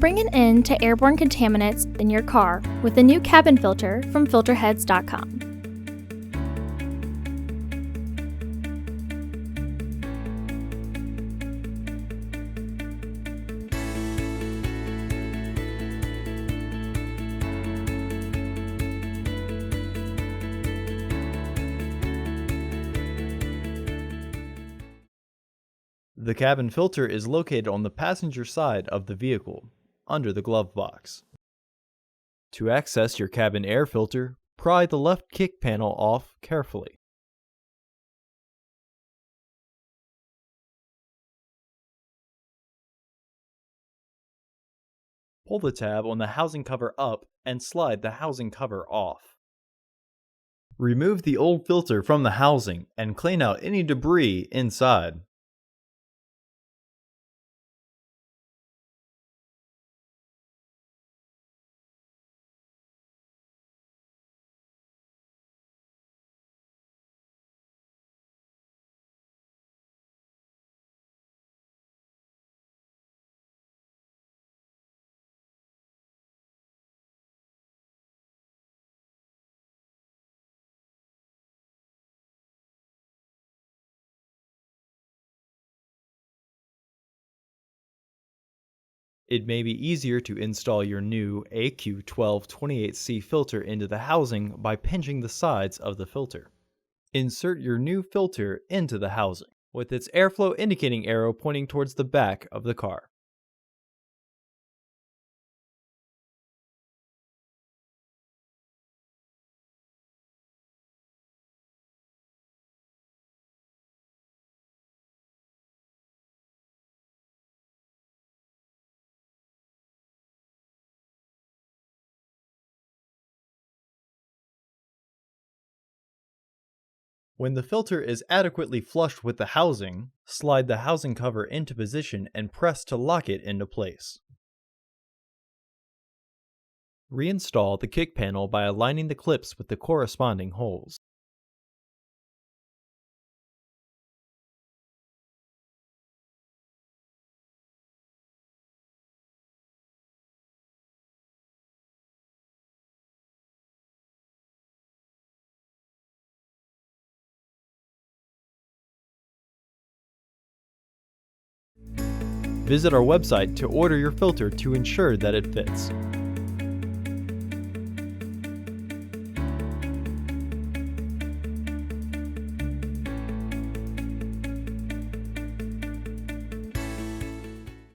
Bring an end to airborne contaminants in your car with the new cabin filter from Filterheads.com. The cabin filter is located on the passenger side of the vehicle, under the glove box. To access your cabin air filter, pry the left kick panel off carefully. Pull the tab on the housing cover up and slide the housing cover off. Remove the old filter from the housing and clean out any debris inside. It may be easier to install your new AQ1228C filter into the housing by pinching the sides of the filter. Insert your new filter into the housing, with its airflow indicating arrow pointing towards the back of the car. When the filter is adequately flushed with the housing, slide the housing cover into position and press to lock it into place. Reinstall the kick panel by aligning the clips with the corresponding holes. Visit our website to order your filter to ensure that it fits.